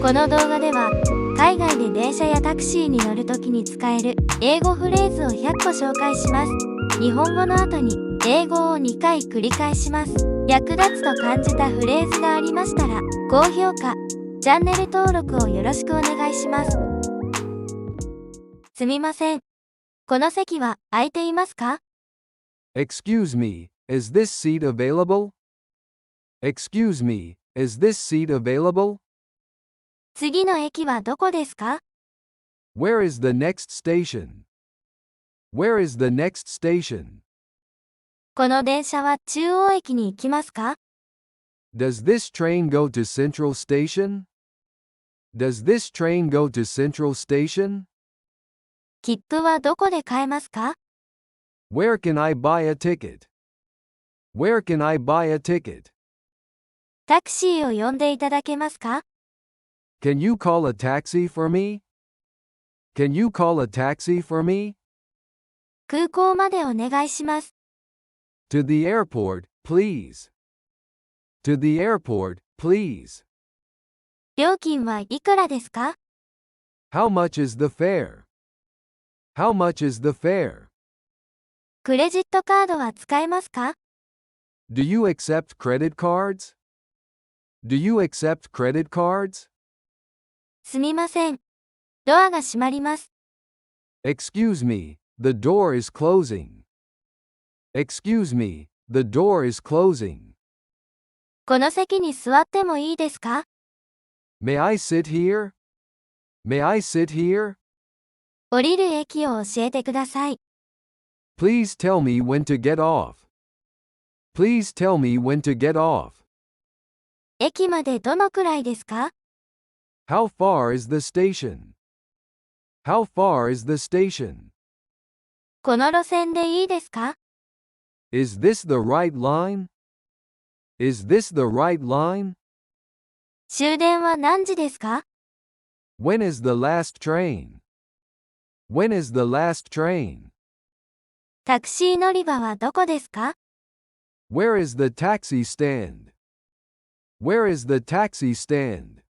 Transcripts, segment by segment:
この動画では、海外で電車やタクシーに乗るときに使える英語フレーズを100個紹介します。日本語の後に英語を2回繰り返します。役立つと感じたフレーズがありましたら、高評価、チャンネル登録をよろしくお願いします。すみません。この席は空いていますか？ Excuse me, is this seat available? Excuse me, is this seat available? 次の駅はどこですか？ Where is the next station? Where is the next station? この電車は中央駅に行きますか？ Does this train go to Central Station? Does this train go to Central Station? 切符はどこで買えますか？ Where can I buy a ticket? Where can I buy a ticket? タクシーを呼んでいただけますか？ Can you call a taxi for me? Can you call a taxi for me? 空港までお願いします。To the airport, please. To the airport, please. 料金はいくらですか？ How much is the fare? How much is the fare? クレジットカードは使えますか？ Do you accept credit cards? Do you accept credit cards? すみません。ドアが閉まります。Excuse me, the door is closing. Excuse me, the door is closing. この席に座ってもいいですか？ May I sit here? May I sit here? 降りる駅を教えてください。Please tell me when to get off. Please tell me when to get off. 駅までどのくらいですか？ How far is the station? How far is the station? この路線でいいですか？ Is this the right line? Is this the right line? 終電は何時ですか？ When is the last train? When is the last train? タクシー乗り場はどこですか？ Where is the taxi stand? Where is the taxi stand?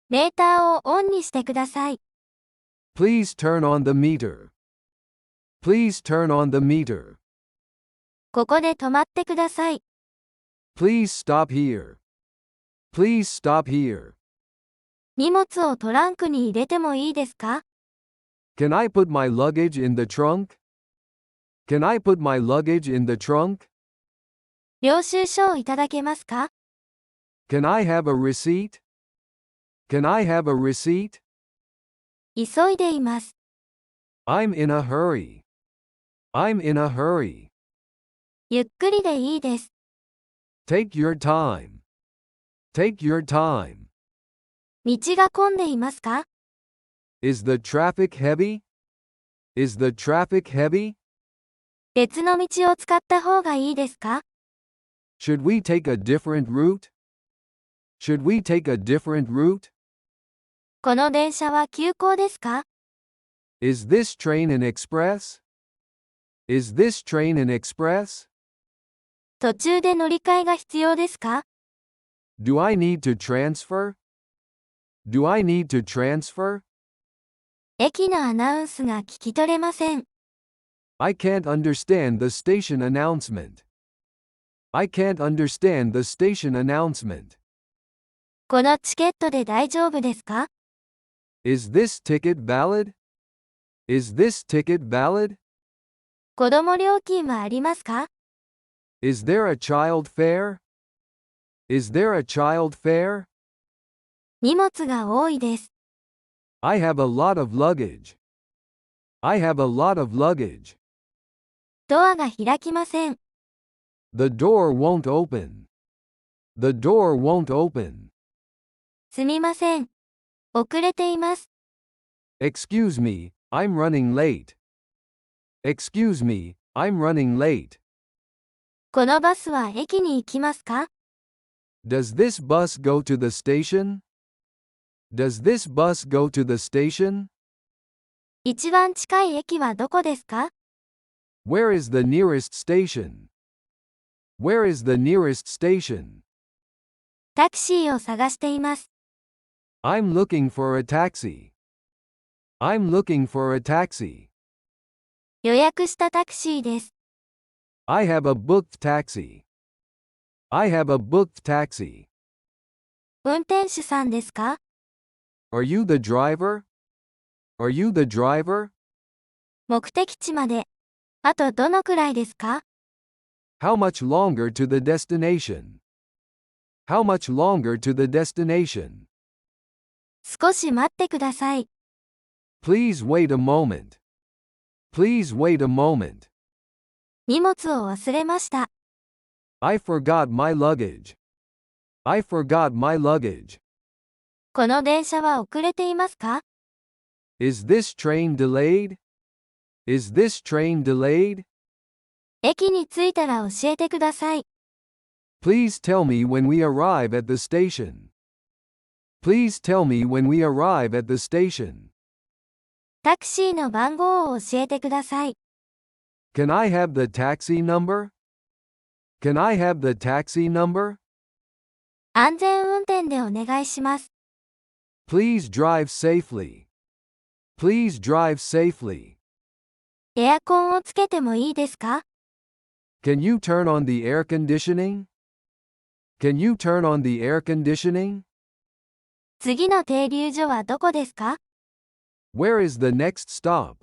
メーターをオンにしてください。Please turn on the meter. Please turn on the meter. ここで止まってください。Please stop here. Please stop here. 荷物をトランクに入れてもいいですか？ Can I put my luggage in the trunk? Can I put my luggage in the trunk? 領収書をいただけますか？ Can I have a receipt? Can I have a receipt? 急いでいます。I'm in a hurry. I'm in a hurry. ゆっくりでいいです。Take your time. Take your time. 道が混んでいますか？ Is the traffic heavy? Is the traffic heavy? 別の道を使った方がいいですか？ Should we take a different route? Should we take a different route? この電車は急行ですか？ Is this train an express? Is this train an express? 途中で乗り換えが必要ですか？ Do I need to transfer? Do I need to transfer? 駅のアナウンスが聞き取れません。I can't understand the station announcement. I can't understand the station announcement. このチケットで大丈夫ですか？ Is this ticket valid? Is this ticket valid? 子供料金はありますか？ Is there a child fare? Is there a child fare? 荷物が多いです。I have a lot of luggage. I have a lot of luggage. ドアが開きません。The door won't open. The door won't open. すみません。遅れています。Excuse me, I'm running late. Excuse me, I'm running late. このバスは駅に行きますか？ Does this bus go to the station? Does this bus go to the station? 一番近い駅はどこですか？ Where is the nearest station? Where is the nearest station? タクシーを探しています。I'm looking for a taxi. I'm looking for a taxi. 予約したタクシーです。I have a booked taxi. I have a booked taxi. 運転手さんですか？ Are you the driver? Are you the driver? 目的地まで。あとどのくらいですか？ How much longer to the destination? How much longer to the destination? 少し待ってください。Please wait a moment. Please wait a moment. 荷物を忘れました。I forgot my luggage. I forgot my luggage. この電車は遅れていますか？ Is this train delayed? Is this train delayed? 駅に着いたら教えてください。Please tell me when we arrive at the station. Please tell me when we arrive at the station. タクシーの番号を教えてください。Can I have the taxi number? Can I have the taxi number? 安全運転でお願いします。Please drive safely. Please drive safely. エアコンをつけてもいいですか？ Can you turn on the air conditioning? Can you turn on the air conditioning? 次の停留所はどこですか？ Where is the next stop?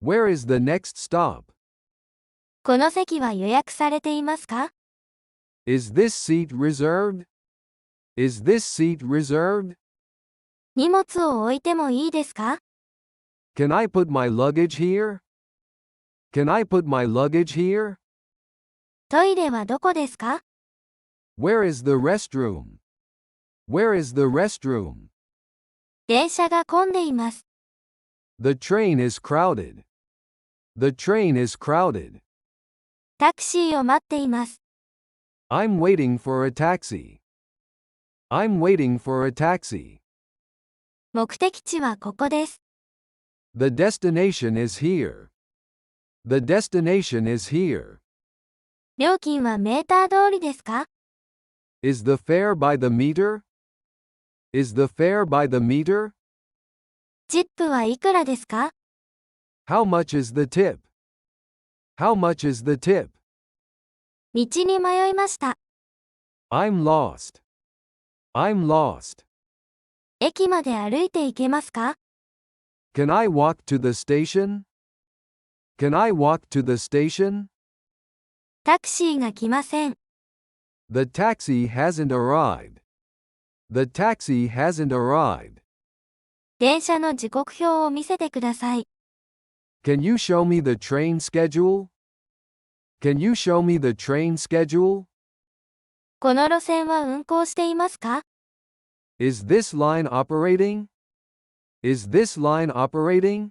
Where is the next stop? この席は予約されていますか？ Is this seat reserved? Is this seat reserved? 荷物を置いてもいいですか？ Can I put my luggage here? Can I put my luggage here? トイレはどこですか？ Where is the restroom? Where is the restroom? 電車が混んでいます。The train is crowded. The train is crowded. タクシーを待っています。I'm waiting for a taxi. I'm waiting for a taxi. 目的地はここです。The destination is here. The destination is here. 料金はメーター通りですか？ Is the fare by the meter? Is the fare by the meter? チップはいくらですか？ How much is the tip? How much is the tip? 道に迷いました。I'm lost. I'm lost. 駅まで歩いて行けますか？ Can I walk to the station? Can I walk to the station? タクシーが来ません。The taxi hasn't arrived. The taxi hasn't arrived. 電車の時刻表を見せてください。Can you show me the train schedule? Can you show me the train schedule? この路線は運行していますか？ Is this line operating? Is this line operating?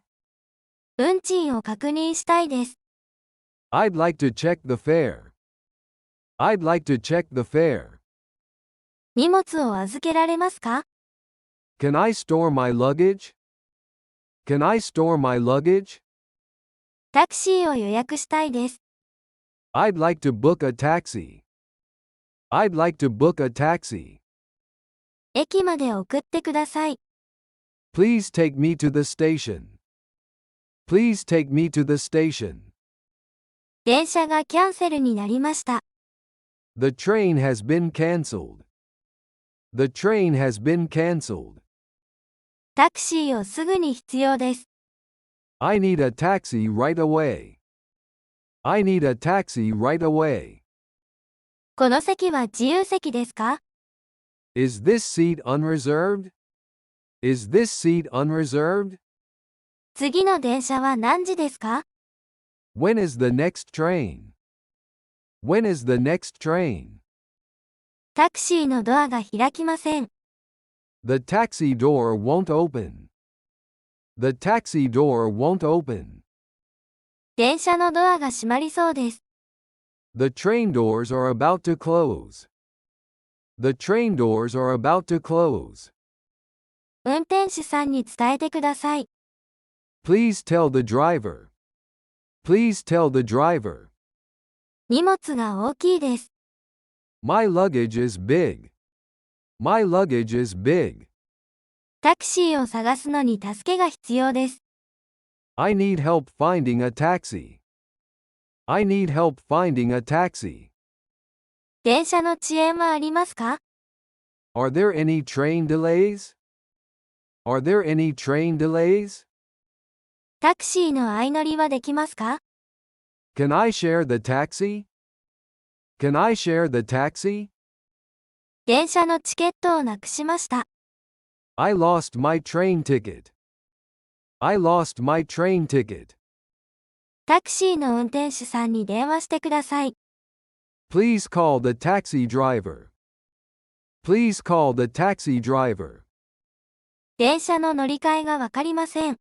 運賃を確認したいです。I'd like to check the fare. I'd like to check the fare. 荷物を預けられますか？ Can I store my luggage? Can I store my luggage? タクシーを予約したいです。I'd like to book a taxi. I'd like to book a taxi. 駅まで送ってください。Please take me to the station. Please take me to the station. 電車がキャンセルになりました。The train has been cancelled. The train has been cancelled. タクシーをすぐに必要です。I need a taxi right away. I need a taxi right away. この席は自由席ですか？ Is this seat unreserved? Is this seat unreserved? 次の電車は何時ですか？ When is the next train? When is the next train? タクシーのドアが開きません。The taxi door won't open. The taxi door won't open. 電車のドアが閉まりそうです。The train doors are about to close. The train doors are about to close. 運転手さんに伝えてください。Please tell the driver. Please tell the driver. 荷物が大きいです。My luggage is big. My luggage is big. タクシーを探すのに助けが必要です。I need help finding a taxi. I need help finding a taxi. 電車の遅延はありますか？ Are there any train delays? Are there any train delays? タクシーの相乗りはできますか？ Can I share the taxi? Can I share the taxi? 電車のチケットをなくしました。I lost my train ticket. I lost my train ticket. タクシーの運転手さんに電話してください。Please call the taxi driver. Please call the taxi driver. 電車の乗り換えがわかりません。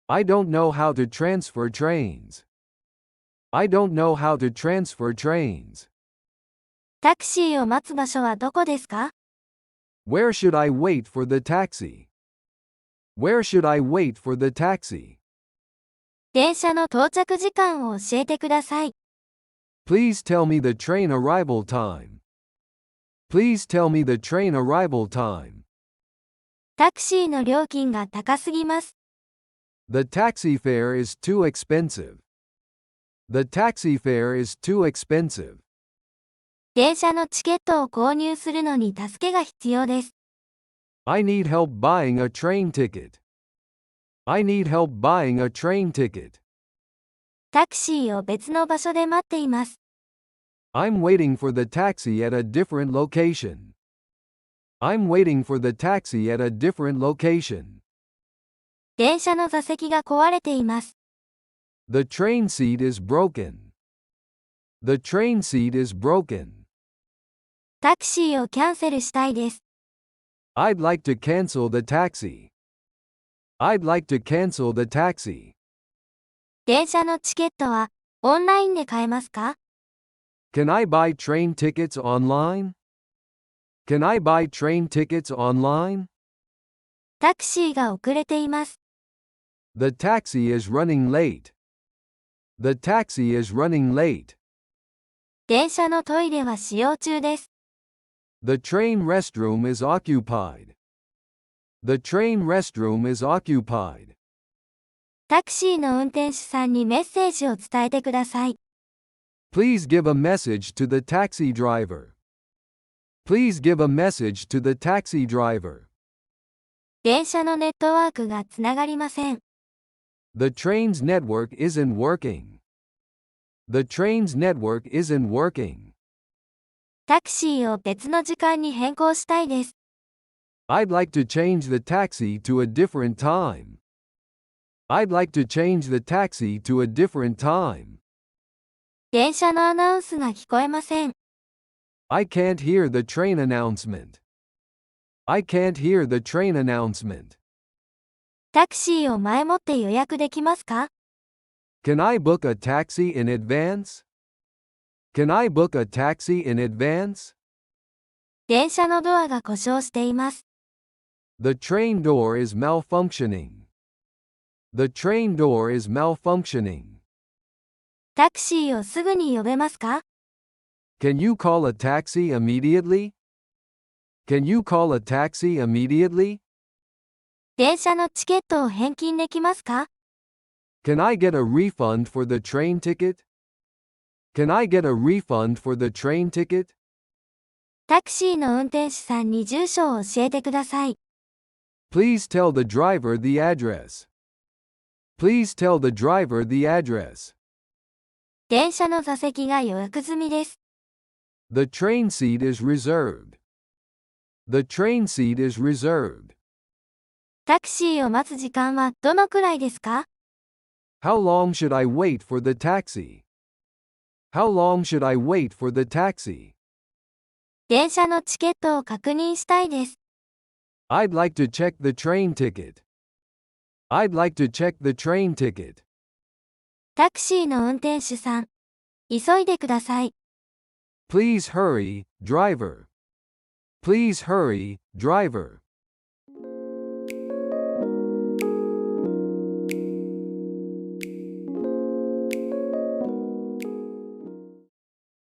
I don't know how to transfer trains. I don't know how to transfer trains. タクシーを待つ場所はどこですか？ Where should I wait for the taxi? Where should I wait for the taxi? 電車の到着時間を教えてください。Please tell me the train arrival time. Please tell me the train arrival time. タクシーの料金が高すぎます。The taxi fare is too expensive. The taxi fare is too expensive. 電車のチケットを購入するのに助けが必要です。I need help buying a train ticket. I need help buying a train ticket. タクシーを別の場所で待っています。I'm waiting for the taxi at a different location. I'm waiting for the taxi at a different location. 電車の座席が壊れています。The train seat is broken. The train seat is broken. タクシーをキャンセルしたいです。I'd like to cancel the taxi. I'd like to cancel the taxi. 電車のチケットはオンラインで買えますか？ Can I buy train tickets online? Can I buy train tickets online? タクシーが遅れています。The taxi is running late. The taxi is running late. 電車のトイレは使用中です。The train restroom is occupied. The train restroom is occupied. タクシーの運転手さんにメッセージを伝えてください。Please give a message to the taxi driver. Please give a message to the taxi driver. 電車のネットワークがつながりません。The train's network isn't working. The train's network isn't working. タクシーを別の時間に変更したいです。I'd like to change the taxi to a different time. I'd like to change the taxi to a different time. 電車のアナウンスが聞こえません。I can't hear the train announcement. I can't hear the train announcement. タクシーを前もって予約できますか？ Can I book a taxi in advance? Can I book a taxi in advance? 電車のドアが故障しています。The train door is malfunctioning. The train door is malfunctioning. タクシーをすぐに呼べますか？ Can you call a taxi immediately? Can you call a taxi immediately? 電車のチケットを返金できますか？ Can I get a refund for the train ticket? Can I get a refund for the train ticket? タクシーの運転手さんに住所を教えてください。Please tell the driver the address. Please tell the driver the address. 電車の座席が予約済みです。The train seat is reserved. The train seat is reserved. タクシーを待つ時間はどのくらいですか？ How long should I wait for the taxi? How long should I wait for the taxi? 電車のチケットを確認したいです。I'd like to check the train ticket. I'd like to check the train ticket. タクシーの運転手さん、急いでください。Please hurry, driver. Please hurry, driver.